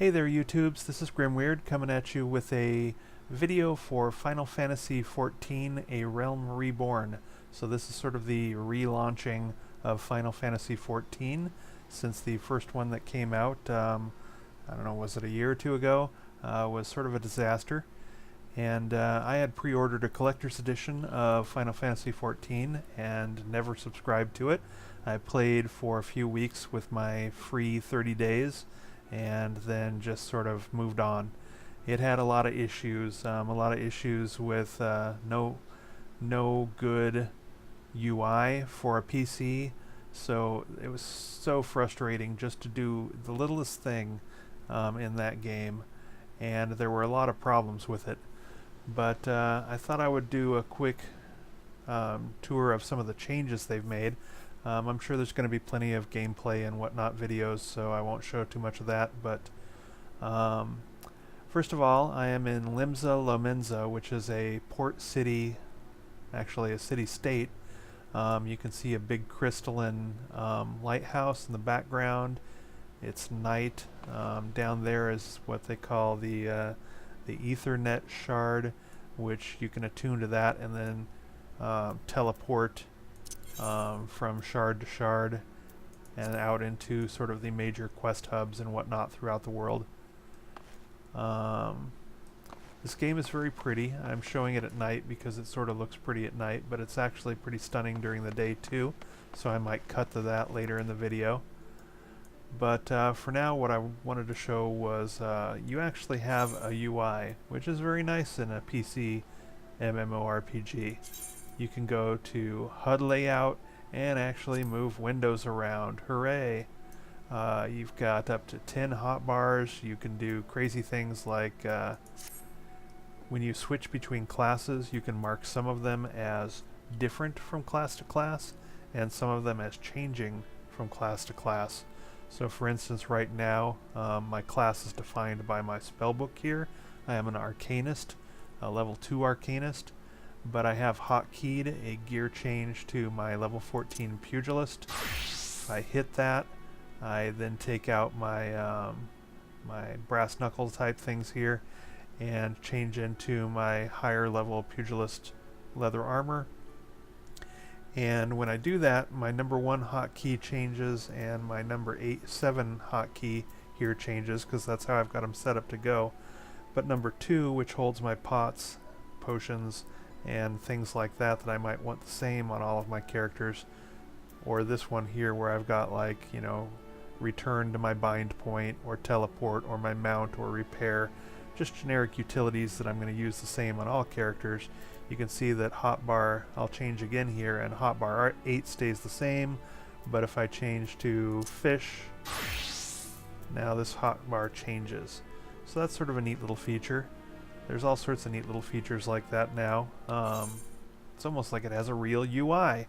Hey there YouTubes, this is Grimweird coming at you with a video for Final Fantasy XIV, A Realm Reborn. So this is sort of the relaunching of Final Fantasy XIV since the first one that came out, I don't know, was it a year or two ago, was sort of a disaster. And I had pre-ordered a collector's edition of Final Fantasy XIV and never subscribed to it. I played for a few weeks with my free 30 days and then just sort of moved on. It had a lot of issues, with no good UI for a PC, so it was so frustrating just to do the littlest thing in that game, and there were a lot of problems with it. But I thought I would do a quick tour of some of the changes they've made. I'm sure there's going to be plenty of gameplay and whatnot videos, so I won't show too much of that. But first of all, I am in Limsa Lominsa, which is a port city, actually a city-state. You can see a big crystalline lighthouse in the background. It's night. Down there is what they call the Ethernet shard, which you can attune to that and then teleport from shard to shard and out into sort of the major quest hubs and whatnot throughout the world. This game is very pretty. I'm showing it at night because it sort of looks pretty at night, but it's actually pretty stunning during the day too, so I might cut to that later in the video. But for now, what I wanted to show was you actually have a UI, which is very nice in a PC MMORPG. You can go to HUD layout and actually move windows around. Hooray! You've got up to 10 hotbars. You can do crazy things like when you switch between classes, you can mark some of them as different from class to class and some of them as changing from class to class. So for instance, right now, my class is defined by my spellbook here. I am an Arcanist, a level 2 Arcanist, but I have hotkeyed a gear change to my level 14 Pugilist. If I hit that, I then take out my my brass knuckle type things here and change into my higher level Pugilist leather armor. And when I do that, my number 1 hotkey changes and my number 7 hotkey here changes because that's how I've got them set up to go. But number 2, which holds my pots, potions, and things like that that I might want the same on all of my characters, or this one here where I've got, like, you know, return to my bind point or teleport or my mount or repair, just generic utilities that I'm going to use the same on all characters. You can see that hotbar, I'll change again here, and hotbar 8 stays the same, but if I change to fish, now this hotbar changes. So that's sort of a neat little feature. There's all sorts of neat little features like that now. It's almost like it has a real UI.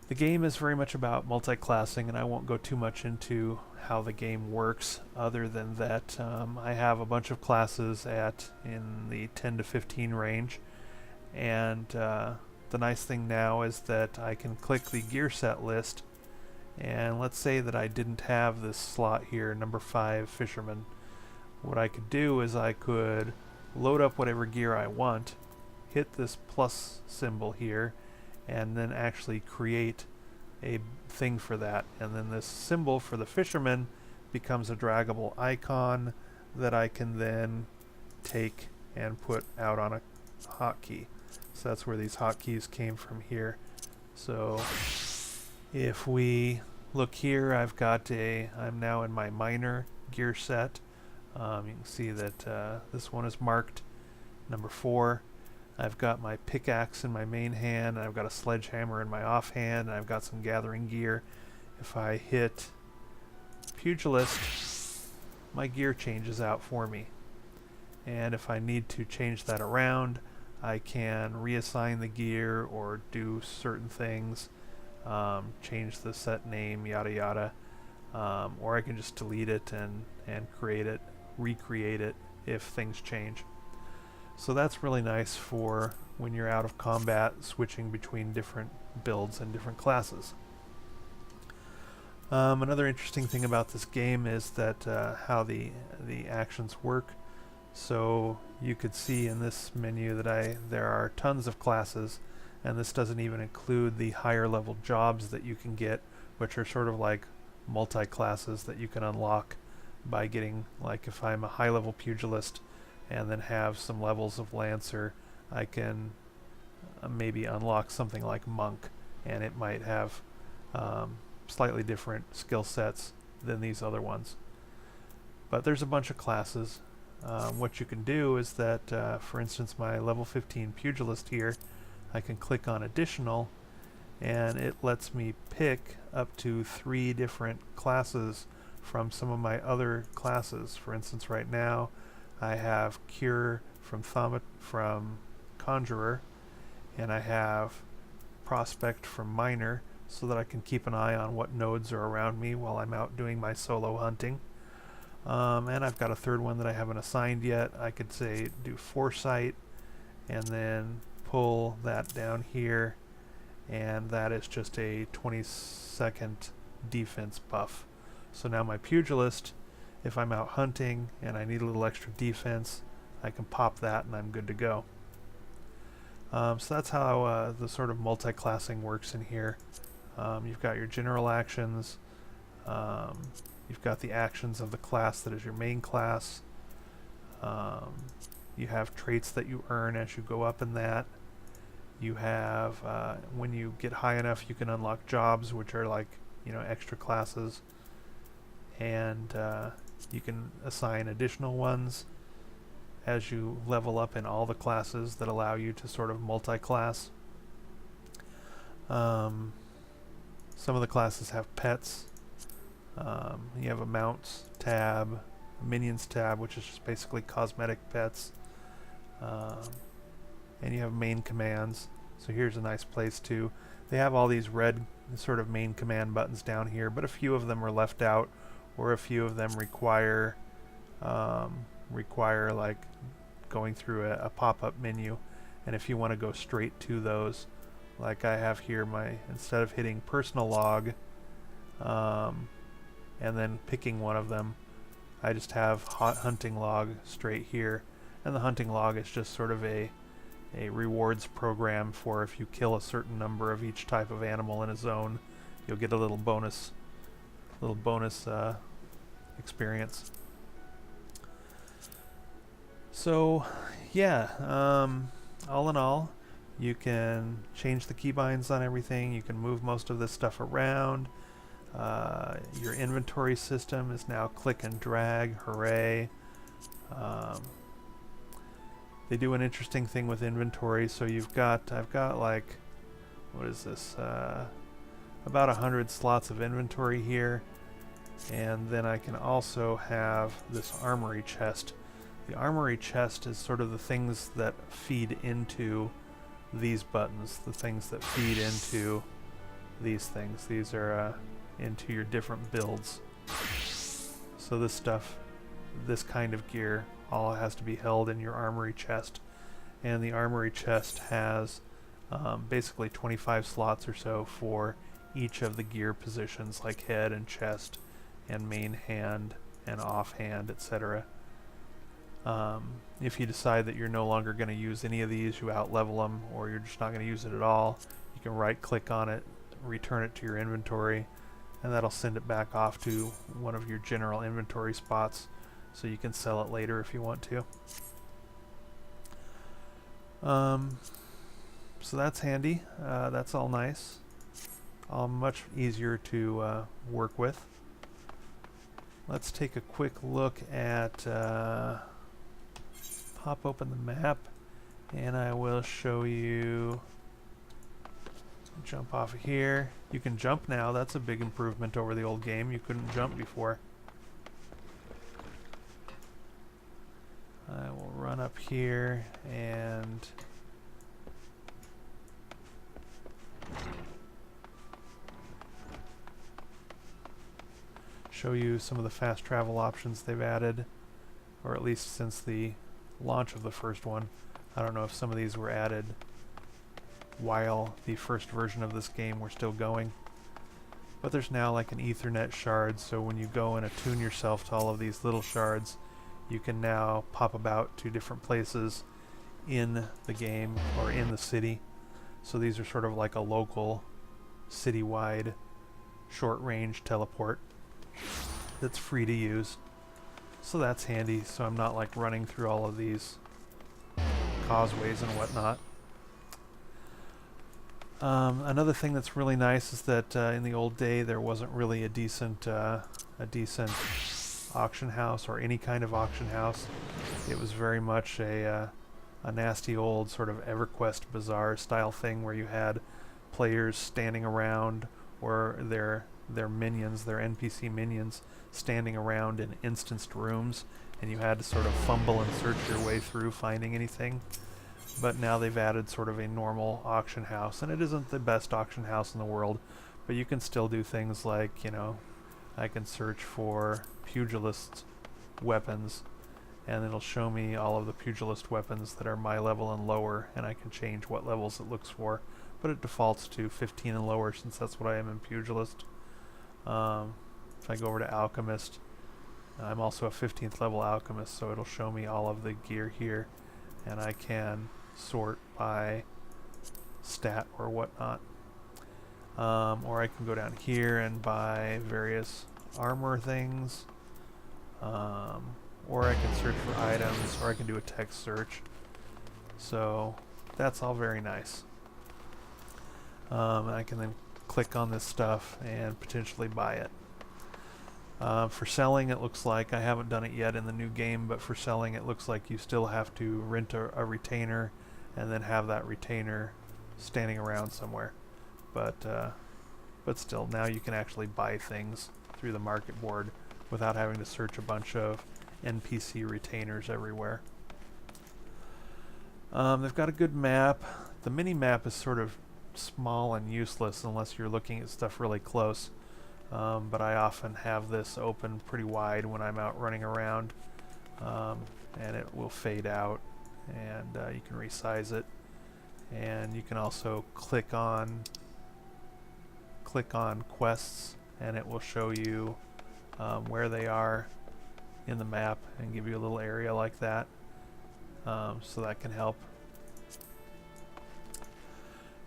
The game is very much about multi-classing, and I won't go too much into how the game works other than that I have a bunch of classes in the 10 to 15 range, and the nice thing now is that I can click the gear set list, and let's say that I didn't have this slot here, number 5 Fisherman. What I could do is I could load up whatever gear I want, hit this plus symbol here, and then actually create a thing for that. And then this symbol for the fisherman becomes a draggable icon that I can then take and put out on a hotkey. So that's where these hotkeys came from here. So if we look here, I'm now in my minor gear set. You can see that this one is marked number 4. I've got my pickaxe in my main hand, and I've got a sledgehammer in my offhand, and I've got some gathering gear. If I hit Pugilist, my gear changes out for me. And if I need to change that around, I can reassign the gear or do certain things, change the set name, yada yada, or I can just delete it and recreate it if things change. So that's really nice for when you're out of combat, switching between different builds and different classes. Another interesting thing about this game is that how the actions work. So you could see in this menu that there are tons of classes, and this doesn't even include the higher level jobs that you can get, which are sort of like multi-classes that you can unlock by getting, like if I'm a high level pugilist and then have some levels of lancer, I can maybe unlock something like monk, and it might have slightly different skill sets than these other ones. But there's a bunch of classes. What you can do is that, for instance, my level 15 pugilist here, I can click on additional, and it lets me pick up to 3 different classes from some of my other classes. For instance, right now I have Cure from Conjurer, and I have Prospect from Miner, so that I can keep an eye on what nodes are around me while I'm out doing my solo hunting. And I've got a third one that I haven't assigned yet. I could say do Foresight and then pull that down here, and that is just a 20-second defense buff. So now my pugilist, if I'm out hunting and I need a little extra defense, I can pop that and I'm good to go. So that's how the sort of multi-classing works in here. You've got your general actions, you've got the actions of the class that is your main class, you have traits that you earn as you go up in that. You have, when you get high enough, you can unlock jobs, which are like, extra classes, and you can assign additional ones as you level up in all the classes that allow you to sort of multi-class. Some of the classes have pets. You have a mounts tab, a minions tab, which is just basically cosmetic pets, and you have main commands. So here's a nice place to, they have all these red sort of main command buttons down here, but a few of them are left out, or a few of them require like going through a pop-up menu. And if you want to go straight to those, like I have here, instead of hitting personal log and then picking one of them, I just have hot hunting log straight here, and the hunting log is just sort of a rewards program for if you kill a certain number of each type of animal in a zone, you'll get a little bonus experience. So yeah, all in all, you can change the keybinds on everything, you can move most of this stuff around. Your inventory system is now click and drag, hooray. They do an interesting thing with inventory, so I've got like, what is this, about 100 slots of inventory here, and then I can also have this armory chest. The armory chest is sort of the things that feed into these buttons, the things that feed into these things. These are into your different builds. So this stuff, this kind of gear, all has to be held in your armory chest, and the armory chest has basically 25 slots or so for each of the gear positions, like head and chest and main hand and offhand, etc. If you decide that you're no longer going to use any of these, you out-level them, or you're just not going to use it at all, you can right-click on it, return it to your inventory, and that'll send it back off to one of your general inventory spots, so you can sell it later if you want to. So that's handy. That's all nice. All much easier to work with. Let's take a quick look at pop open the map, and I will show you. Jump off of here. You can jump now. That's a big improvement over the old game. You couldn't jump before. I will run up here and show you some of the fast travel options they've added, or at least since the launch of the first one. I don't know if some of these were added while the first version of this game were still going. But there's now like an Ethernet shard, so when you go and attune yourself to all of these little shards, you can now pop about to different places in the game or in the city. So these are sort of like a local, citywide, short-range teleport that's free to use. So that's handy, so I'm not like running through all of these causeways and whatnot. Another thing that's really nice is that in the old day there wasn't really a decent auction house or any kind of auction house. It was very much a nasty old sort of EverQuest Bazaar style thing where you had players standing around, or their minions, their NPC minions, standing around in instanced rooms, and you had to sort of fumble and search your way through finding anything. But now they've added sort of a normal auction house, and it isn't the best auction house in the world, but you can still do things like, you know, I can search for pugilist weapons, and it'll show me all of the pugilist weapons that are my level and lower, and I can change what levels it looks for, but it defaults to 15 and lower since that's what I am in pugilist. If I go over to alchemist, I'm also a 15th level alchemist, so it'll show me all of the gear here, and I can sort by stat or whatnot. Or I can go down here and buy various armor things, or I can search for items, or I can do a text search. So that's all very nice. I can then click on this stuff and potentially buy it. For selling, it looks like, I haven't done it yet in the new game, but for selling it looks like you still have to rent a retainer and then have that retainer standing around somewhere. But still, now you can actually buy things through the market board without having to search a bunch of NPC retainers everywhere. They've got a good map. The mini-map is sort of small and useless unless you're looking at stuff really close. But I often have this open pretty wide when I'm out running around, and it will fade out, and you can resize it, and you can also click on quests, and it will show you where they are in the map and give you a little area like that, so that can help.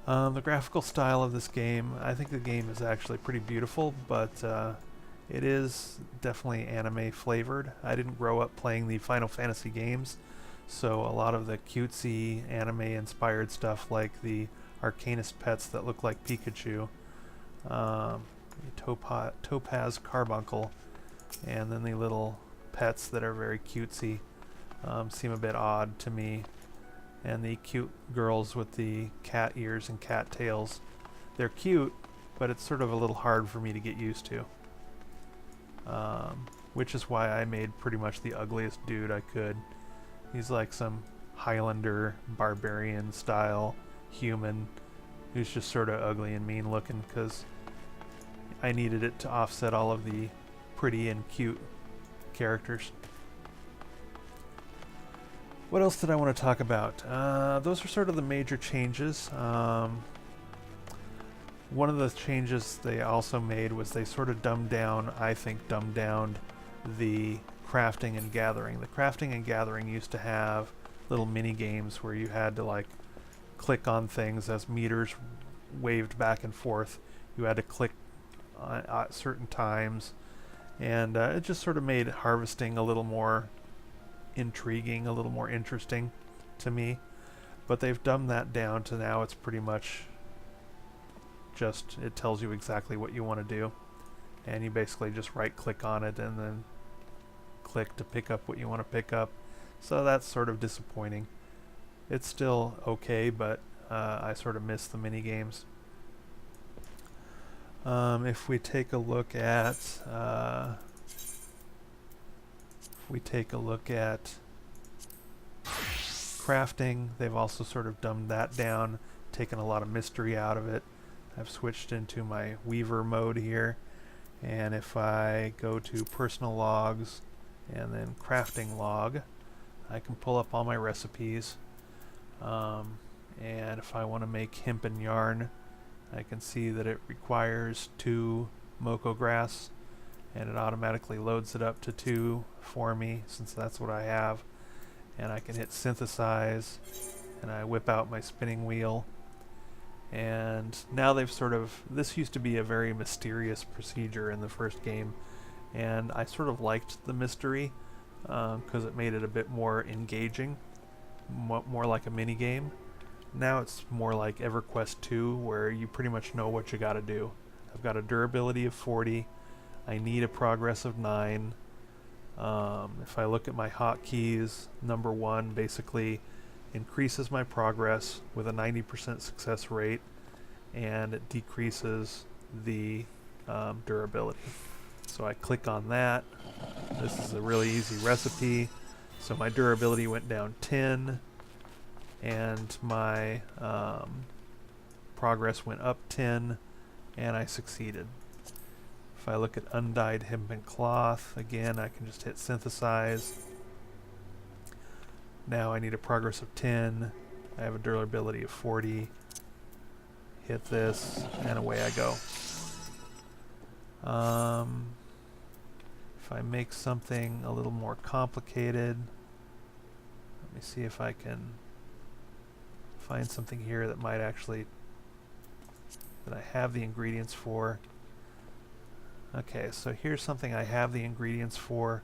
The graphical style of this game, I think the game is actually pretty beautiful, but it is definitely anime flavored. I didn't grow up playing the Final Fantasy games, so a lot of the cutesy anime inspired stuff like the Arcanist pets that look like Pikachu, Topaz Carbuncle, and then the little pets that are very cutesy seem a bit odd to me. And the cute girls with the cat ears and cat tails, they're cute, but it's sort of a little hard for me to get used to. Which is why I made pretty much the ugliest dude I could. He's like some Highlander barbarian style human who's just sort of ugly and mean looking, because I needed it to offset all of the pretty and cute characters. What else did I want to talk about? Those are sort of the major changes. One of the changes they also made was they sort of dumbed down the crafting and gathering. The crafting and gathering used to have little mini games where you had to like click on things as meters waved back and forth. You had to click at certain times, and it just sort of made harvesting a little more intriguing, a little more interesting to me. But they've dumbed that down to now it's pretty much just, it tells you exactly what you want to do, and you basically just right click on it and then click to pick up what you want to pick up. So that's sort of disappointing. It's still okay, but I sort of miss the mini games. If we take a look at crafting, they've also sort of dumbed that down, taken a lot of mystery out of it. I've switched into my Weaver mode here, and if I go to personal logs and then crafting log, I can pull up all my recipes, and if I want to make hemp and yarn, I can see that it requires 2 Moko grass, and it automatically loads it up to 2 for me since that's what I have. And I can hit synthesize, and I whip out my spinning wheel. And now they've this used to be a very mysterious procedure in the first game, and I sort of liked the mystery because it made it a bit more engaging, more like a mini game. Now it's more like EverQuest 2, where you pretty much know what you gotta do. I've got a durability of 40, I need a progress of 9. If I look at my hotkeys, number 1 basically increases my progress with a 90% success rate, and it decreases the durability. So I click on that. This is a really easy recipe. So my durability went down 10, and my progress went up 10, and I succeeded. If I look at undyed hempen cloth, again I can just hit synthesize. Now I need a progress of 10, I have a durability of 40, hit this, and away I go. If I make something a little more complicated, let me see if I can find something here that might actually, that I have the ingredients for. Okay, so here's something I have the ingredients for.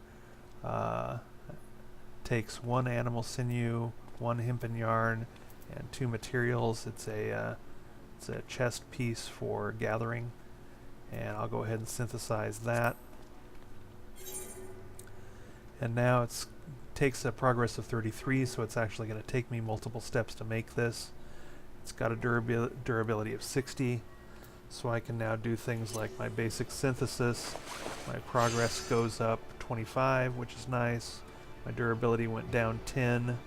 Takes 1 animal sinew, 1 hempen yarn, and 2 materials. It's a chest piece for gathering, and I'll go ahead and synthesize that. And now it takes a progress of 33, so it's actually going to take me multiple steps to make this. It's got a durability of 60, so I can now do things like my basic synthesis. My progress goes up 25, which is nice. My durability went down 10.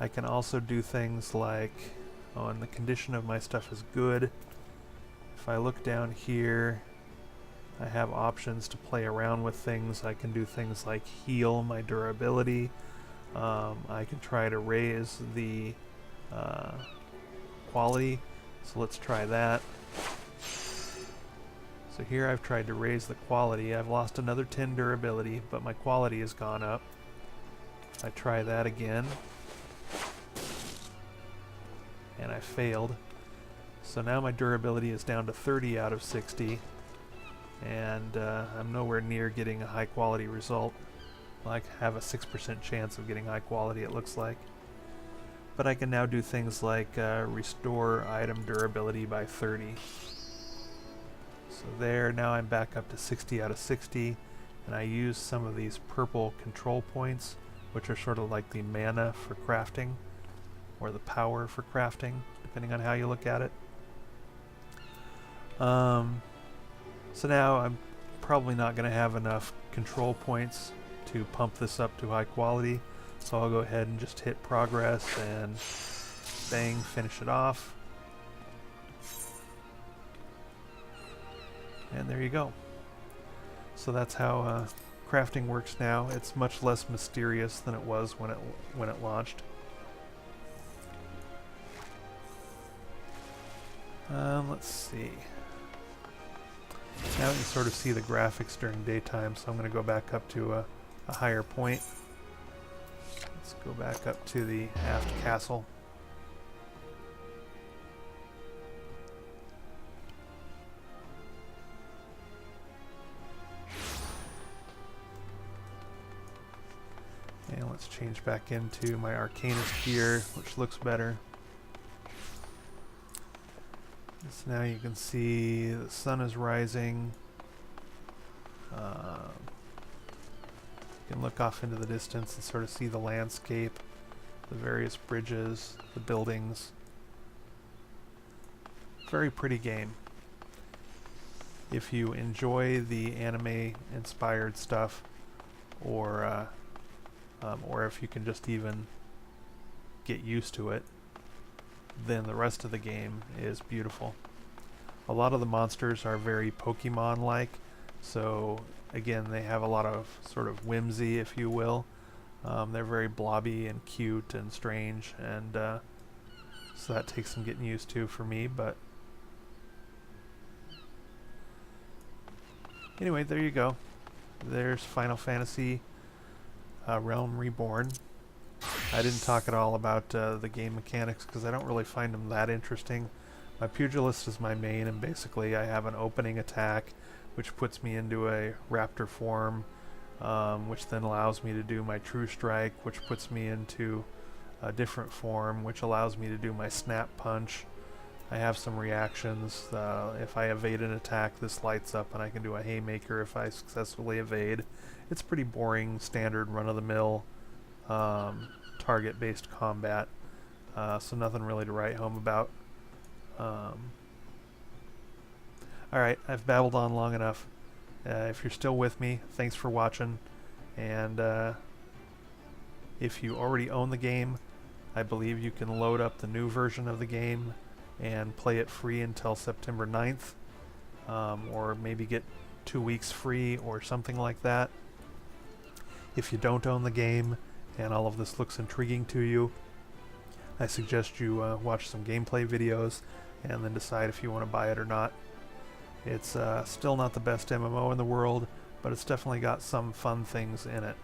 I can also do things like, and the condition of my stuff is good. If I look down here, I have options to play around with things. I can do things like heal my durability. I can try to raise the quality. So let's try that. So here I've tried to raise the quality. I've lost another 10 durability, but my quality has gone up. I try that again, and I failed. So now my durability is down to 30 out of 60, and I'm nowhere near getting a high quality result. I have a 6% chance of getting high quality, it looks like. But I can now do things like restore item durability by 30. So there, now I'm back up to 60 out of 60, and I use some of these purple control points, which are sort of like the mana for crafting, or the power for crafting, depending on how you look at it. So now I'm probably not going to have enough control points to pump this up to high quality, so I'll go ahead and just hit progress and bang, finish it off. And there you go. So that's how crafting works now. It's much less mysterious than it was when it launched. Let's see. Now you can sort of see the graphics during daytime, so I'm going to go back up to a higher point. Let's go back up to the aft castle. And let's change back into my Arcanist gear, which looks better. So now you can see the sun is rising. You can look off into the distance and sort of see the landscape, the various bridges, the buildings. Very pretty game. If you enjoy the anime-inspired stuff, or if you can just even get used to it, then the rest of the game is beautiful. A lot of the monsters are very Pokemon-like, so again, they have a lot of sort of whimsy, if you will. They're very blobby and cute and strange, and so that takes some getting used to for me, but Anyway, there you go. There's Final Fantasy Realm Reborn. I didn't talk at all about the game mechanics because I don't really find them that interesting. My pugilist is my main, and basically I have an opening attack which puts me into a raptor form, which then allows me to do my true strike, which puts me into a different form, which allows me to do my snap punch. I have some reactions. If I evade an attack, this lights up and I can do a haymaker if I successfully evade. It's pretty boring, standard, run-of-the-mill target-based combat, so nothing really to write home about. Alright, I've babbled on long enough. If you're still with me, thanks for watching, and if you already own the game, I believe you can load up the new version of the game and play it free until September 9th, or maybe get 2 weeks free or something like that. If you don't own the game and all of this looks intriguing to you, I suggest you watch some gameplay videos and then decide if you want to buy it or not. It's still not the best MMO in the world, but it's definitely got some fun things in it.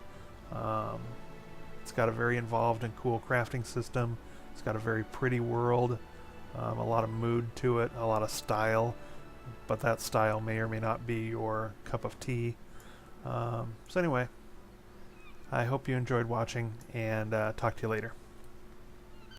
It's got a very involved and cool crafting system. It's got a very pretty world, a lot of mood to it, a lot of style, but that style may or may not be your cup of tea. So anyway, I hope you enjoyed watching, and talk to you later.